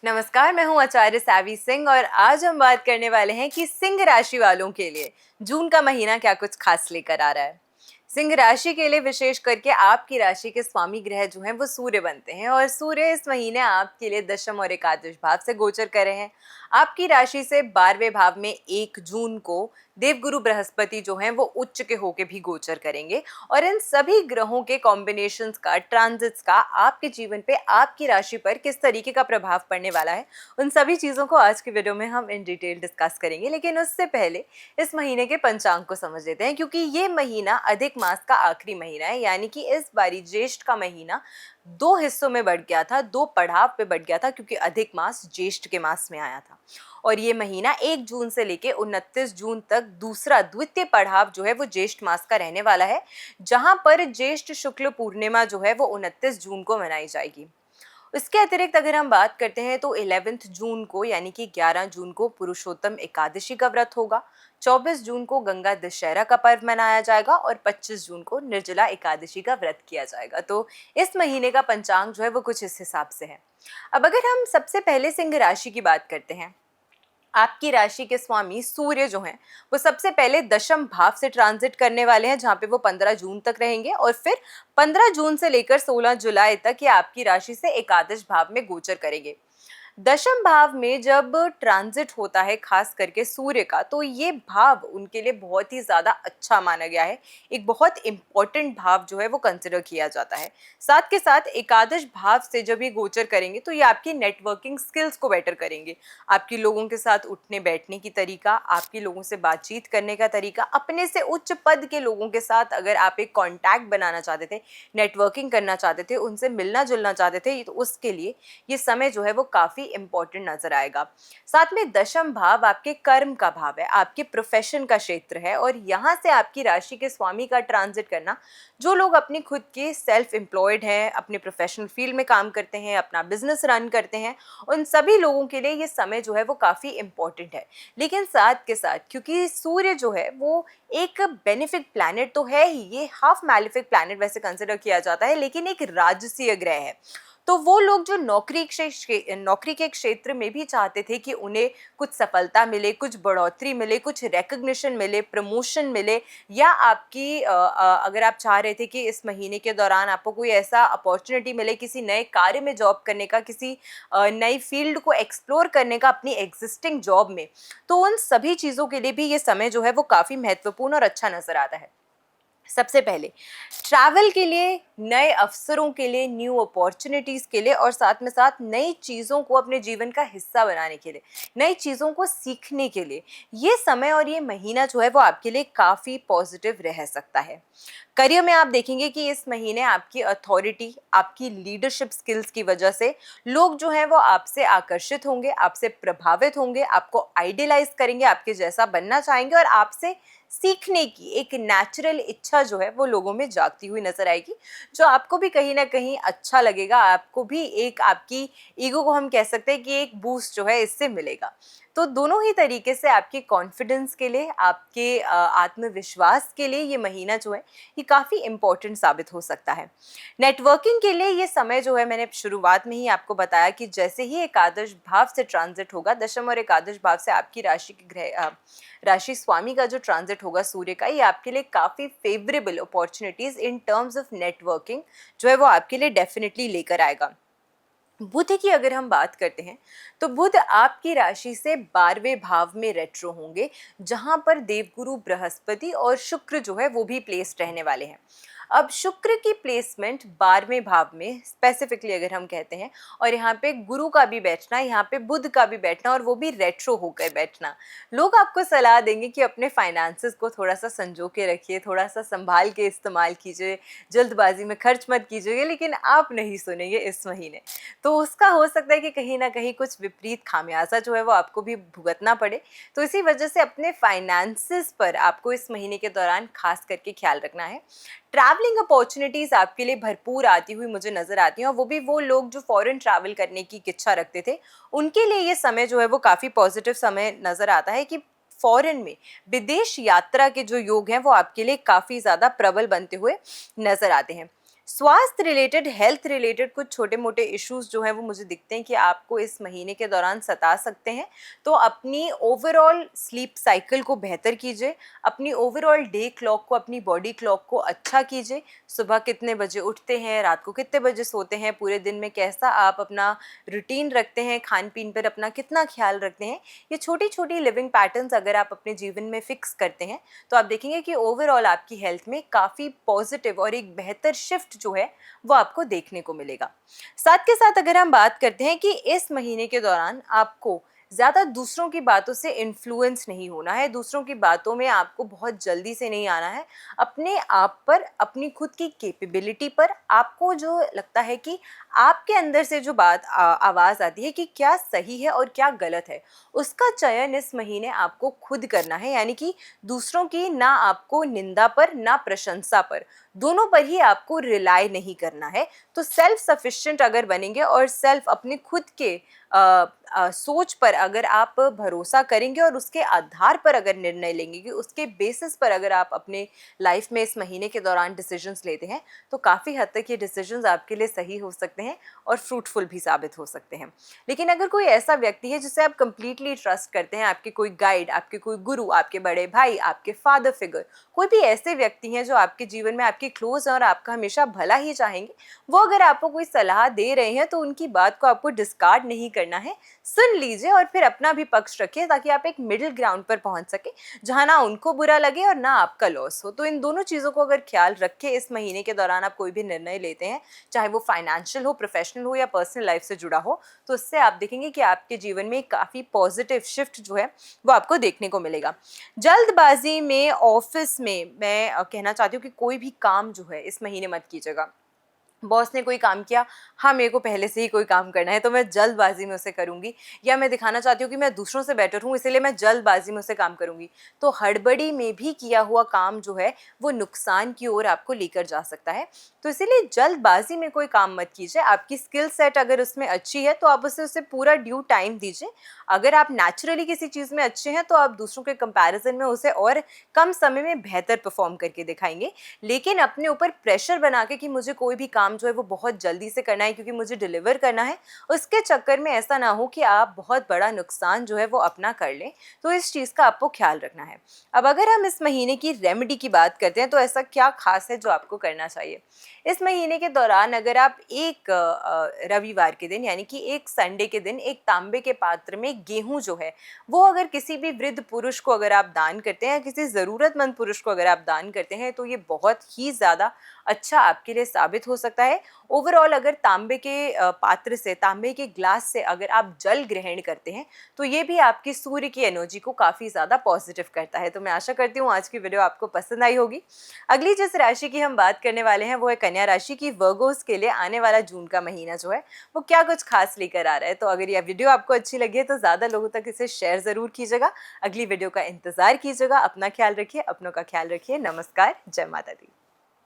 नमस्कार, मैं हूँ आचार्य सावी सिंह और आज हम बात करने वाले हैं कि सिंह राशि वालों के लिए जून का महीना क्या कुछ खास लेकर आ रहा है। सिंह राशि के लिए विशेष करके आपकी राशि के स्वामी ग्रह जो हैं वो सूर्य बनते हैं और सूर्य इस महीने आपके लिए दशम और एकादश भाव से गोचर कर रहे हैं। आपकी राशि से 12वें भाव में 1 जून को देवगुरु बृहस्पति जो हैं वो उच्च के होके भी गोचर करेंगे और इन सभी ग्रहों के कॉम्बिनेशंस का, ट्रांजिट्स का आपके जीवन पे, आपकी राशि पर किस तरीके का प्रभाव पड़ने वाला है, उन सभी चीज़ों को आज के वीडियो में हम इन डिटेल डिस्कस करेंगे। लेकिन उससे पहले इस महीने के पंचांग को समझ लेते हैं, क्योंकि ये महीना अधिक मास का आखिरी महीना है। यानी कि इस बारी ज्येष्ठ का महीना 2 हिस्सों में बढ़ गया था, 2 पड़ाव पे बढ़ गया था, क्योंकि अधिक मास ज्येष्ठ के मास में आया था। और ये महीना 1 जून से लेके 29 जून तक दूसरा द्वितीय पड़ाव जो है वो ज्येष्ठ मास का रहने वाला है, जहां पर ज्येष्ठ शुक्ल पूर्णिमा जो है वो 29 जून को मनाई जाएगी। इसके अतिरिक्त अगर हम बात करते हैं तो 11 जून को यानी कि 11 जून को पुरुषोत्तम एकादशी का व्रत होगा, 24 जून को गंगा दशहरा का पर्व मनाया जाएगा और 25 जून को निर्जला एकादशी का व्रत किया जाएगा। तो इस महीने का पंचांग जो है वो कुछ इस हिसाब से है। अब अगर हम सबसे पहले सिंह राशि की बात करते हैं, आपकी राशि के स्वामी सूर्य जो हैं वो सबसे पहले दशम भाव से ट्रांजिट करने वाले हैं, जहां पे वो 15 जून तक रहेंगे और फिर 15 जून से लेकर 16 जुलाई तक ये आपकी राशि से एकादश भाव में गोचर करेंगे। दशम भाव में जब ट्रांजिट होता है खास करके सूर्य का, तो ये भाव उनके लिए बहुत ही ज़्यादा अच्छा माना गया है। एक बहुत इंपॉर्टेंट भाव जो है वो कंसिडर किया जाता है। साथ के साथ एकादश भाव से जब ये गोचर करेंगे तो ये आपकी नेटवर्किंग स्किल्स को बेटर करेंगे। आपकी लोगों के साथ उठने बैठने की तरीका, आपकी लोगों से बातचीत करने का तरीका, अपने से उच्च पद के लोगों के साथ अगर आप एक कॉन्टैक्ट बनाना चाहते थे, नेटवर्किंग करना चाहते थे, उनसे मिलना जुलना चाहते थे, तो उसके लिए ये समय जो है वो काफ़ी इंपॉर्टेंट नजर आएगा। साथ में दशम भाव आपके कर्म का भाव है, आपके प्रोफेशन का क्षेत्र है और यहाँ से आपकी राशि के स्वामी का ट्रांजिट करना, जो लोग अपनी खुद के सेल्फ एम्प्लॉयड हैं, अपने प्रोफेशनल फील्ड में काम करते हैं, अपना बिजनेस रन करते हैं, उन सभी लोगों के लिए ये समय जो है वो काफ़ी इंपॉर्टेंट है। लेकिन साथ के साथ क्योंकि सूर्य जो है वो एक बेनिफिक प्लैनेट तो है ही, ये हाफ मैलिफिक प्लैनेट वैसे कंसिडर किया जाता है, लेकिन एक राजसीय ग्रह है। तो वो लोग जो नौकरी के क्षेत्र में भी चाहते थे कि उन्हें कुछ सफलता मिले, कुछ बढ़ोतरी मिले, कुछ रिकग्निशन मिले, प्रमोशन मिले, या अगर आप चाह रहे थे कि इस महीने के दौरान आपको कोई ऐसा अपॉर्चुनिटी मिले किसी नए कार्य में जॉब करने का, किसी नई फील्ड को एक्सप्लोर करने का अपनी एग्जिस्टिंग जॉब में, तो उन सभी चीज़ों के लिए भी ये समय जो है वो काफ़ी महत्वपूर्ण और अच्छा नजर आता है। सबसे पहले ट्रैवल के लिए, नए अवसरों के लिए, न्यू अपॉर्चुनिटीज़ के लिए और साथ में साथ नई चीज़ों को अपने जीवन का हिस्सा बनाने के लिए, नई चीज़ों को सीखने के लिए ये समय और ये महीना जो है वो आपके लिए काफ़ी पॉजिटिव रह सकता है। करियर में आप देखेंगे कि इस महीने आपकी अथॉरिटी, आपकी लीडरशिप स्किल्स की वजह से लोग जो हैं वो आपसे आकर्षित होंगे, आपसे प्रभावित होंगे, आपको आइडियलाइज करेंगे, आपके जैसा बनना चाहेंगे और आपसे सीखने की एक नेचुरल इच्छा जो है वो लोगों में जागती हुई नजर आएगी, जो आपको भी कहीं ना कहीं अच्छा लगेगा। आपको भी एक, आपकी ईगो को हम कह सकते हैं कि एक बूस्ट जो है इससे मिलेगा। तो दोनों ही तरीके से आपके कॉन्फिडेंस के लिए, आपके आत्मविश्वास के लिए ये महीना जो है ये काफ़ी इंपॉर्टेंट साबित हो सकता है। नेटवर्किंग के लिए ये समय जो है, मैंने शुरुआत में ही आपको बताया कि जैसे ही एकादश भाव से ट्रांजिट होगा, दशम और एकादश भाव से आपकी राशि के राशि स्वामी का जो ट्रांजिट होगा सूर्य का, ये आपके लिए काफ़ी favourable opportunities in terms of networking जो है वो आपके लिए डेफिनेटली लेकर आएगा। बुध की अगर हम बात करते हैं तो बुध आपकी राशि से 12वें भाव में रेट्रो होंगे, जहां पर देवगुरु बृहस्पति और शुक्र जो है वो भी प्लेस्ड रहने वाले हैं। अब शुक्र की प्लेसमेंट 12वें भाव में स्पेसिफिकली अगर हम कहते हैं, और यहाँ पे गुरु का भी बैठना, यहाँ पे बुध का भी बैठना और वो भी रेट्रो होकर बैठना, लोग आपको सलाह देंगे कि अपने फाइनेंसेस को थोड़ा सा संजो के रखिए, थोड़ा सा संभाल के इस्तेमाल कीजिए, जल्दबाजी में खर्च मत कीजिएगा। लेकिन आप नहीं सुनेंगे इस महीने, तो उसका हो सकता है कि कहीं ना कहीं कुछ विपरीत खामियाजा जो है वो आपको भी भुगतना पड़े। तो इसी वजह से अपने फाइनेंसेस पर आपको इस महीने के दौरान खास करके ख्याल रखना है। ट्रैवलिंग अपॉर्चुनिटीज़ आपके लिए भरपूर आती हुई मुझे नज़र आती हैं, और वो भी वो लोग जो फॉरेन ट्रैवल करने की इच्छा रखते थे, उनके लिए ये समय जो है वो काफ़ी पॉजिटिव समय नज़र आता है कि फॉरेन में विदेश यात्रा के जो योग हैं वो आपके लिए काफ़ी ज़्यादा प्रबल बनते हुए नज़र आते हैं। स्वास्थ्य रिलेटेड, हेल्थ रिलेटेड कुछ छोटे मोटे इश्यूज जो हैं वो मुझे दिखते हैं कि आपको इस महीने के दौरान सता सकते हैं। तो अपनी ओवरऑल स्लीप साइकिल को बेहतर कीजिए, अपनी ओवरऑल डे क्लॉक को, अपनी बॉडी क्लॉक को अच्छा कीजिए। सुबह कितने बजे उठते हैं, रात को कितने बजे सोते हैं, पूरे दिन में कैसा आप अपना रूटीन रखते हैं, खान पीन पर अपना कितना ख्याल रखते हैं, ये छोटी छोटी लिविंग पैटर्न्स अगर आप अपने जीवन में फिक्स करते हैं तो आप देखेंगे कि ओवरऑल आपकी हेल्थ में काफ़ी पॉजिटिव और एक बेहतर शिफ्ट जो है वो आपको देखने को मिलेगा। साथ के साथ अगर हम बात करते हैं कि इस महीने के दौरान आपको ज़्यादा दूसरों की बातों से इन्फ्लुएंस नहीं होना है, दूसरों की बातों में आपको बहुत जल्दी से नहीं आना है। अपने आप पर, अपनी खुद की कैपेबिलिटी पर, आपको जो लगता है कि आपके अंदर से जो बात आवाज़ आती है कि क्या सही है और क्या गलत है, उसका चयन इस महीने आपको खुद करना है। यानी कि दूसरों की ना आपको निंदा पर ना प्रशंसा पर, दोनों पर ही आपको रिलाई नहीं करना है। तो सेल्फ सफिशिएंट अगर बनेंगे और सेल्फ अपने खुद के सोच पर अगर आप भरोसा करेंगे और उसके आधार पर अगर निर्णय लेंगे, कि उसके बेसिस पर अगर आप अपने लाइफ में इस महीने के दौरान डिसीजंस लेते हैं, तो काफ़ी हद तक ये डिसीजंस आपके लिए सही हो सकते हैं और फ्रूटफुल भी साबित हो सकते हैं। लेकिन अगर कोई ऐसा व्यक्ति है जिसे आप कंप्लीटली ट्रस्ट करते हैं, आपके कोई गाइड, आपके कोई गुरु, आपके बड़े भाई, आपके फादर फिगर, कोई भी ऐसे व्यक्ति हैं जो आपके जीवन में आपके क्लोज हैं और आपका हमेशा भला ही चाहेंगे, वो अगर आपको कोई सलाह दे रहे हैं तो उनकी बात को आपको डिस्कार्ड नहीं करना है, सुन लीजिए और फिर अपना भी पक्ष रखिए, ताकि आप एक मिडिल ग्राउंड पर पहुंच सके जहां ना उनको बुरा लगे और ना आपका लॉस हो। तो इन दोनों चीज़ों को अगर ख्याल रखे इस महीने के दौरान आप कोई भी निर्णय लेते हैं, चाहे वो फाइनेंशियल हो, प्रोफेशनल हो या पर्सनल लाइफ से जुड़ा हो, तो उससे आप देखेंगे कि आपके जीवन में काफ़ी पॉजिटिव शिफ्ट जो है वो आपको देखने को मिलेगा। जल्दबाजी में ऑफिस में मैं कहना चाहती हूँ कि कोई भी काम जो है इस महीने मत कीजिएगा। बॉस ने कोई काम किया, हाँ मेरे को पहले से ही कोई काम करना है तो मैं जल्दबाजी में उसे करूँगी, या मैं दिखाना चाहती हूँ कि मैं दूसरों से बेटर हूँ इसलिए मैं जल्दबाजी में उसे काम करूँगी, तो हड़बड़ी में भी किया हुआ काम जो है वो नुकसान की ओर आपको लेकर जा सकता है। तो इसीलिए जल्दबाजी में कोई काम मत कीजिए। आपकी स्किल सेट अगर उसमें अच्छी है तो आप उसे पूरा ड्यू टाइम दीजिए। अगर आप नेचुरली किसी चीज़ में अच्छे हैं तो आप दूसरों के कंपैरिजन में उसे और कम समय में बेहतर परफॉर्म करके दिखाएंगे। लेकिन अपने ऊपर प्रेशर बना के कि मुझे कोई भी काम जो है वो बहुत जल्दी से करना है क्योंकि मुझे डिलीवर करना है, उसके चक्कर में ऐसा ना हो कि आप बहुत बड़ा नुकसान जो है वो अपना कर लें। तो इस चीज़ का आपको ख्याल रखना है। अब अगर हम इस महीने की रेमेडी की बात करते हैं तो ऐसा क्या खास है जो आपको करना चाहिए इस महीने के दौरान। अगर आप एक रविवार के दिन यानी कि एक संडे के दिन एक तांबे के पात्र में गेहूं जो है वो अगर किसी भी वृद्ध पुरुष को अगर आप दान करते हैं, किसी ज़रूरतमंद पुरुष को अगर आप दान करते हैं, तो ये बहुत ही ज़्यादा अच्छा आपके लिए साबित हो सकता है। ओवरऑल अगर तांबे के पात्र से, तांबे के ग्लास से अगर आप जल ग्रहण करते हैं तो ये भी आपकी सूर्य की एनर्जी को काफ़ी ज़्यादा पॉजिटिव करता है। तो मैं आशा करती हूँ आज की वीडियो आपको पसंद आई होगी। अगली जिस राशि की हम बात करने वाले हैं वो है कन्या राशि की। वर्गोस के लिए आने वाला जून का महीना जो है वो क्या कुछ खास लेकर आ रहा है। तो अगर यह वीडियो आपको अच्छी लगी है तो ज़्यादा लोगों तक इसे शेयर ज़रूर कीजिएगा। अगली वीडियो का इंतज़ार कीजिएगा। अपना ख्याल रखिए, अपनों का ख्याल रखिए। नमस्कार, जय माता दी।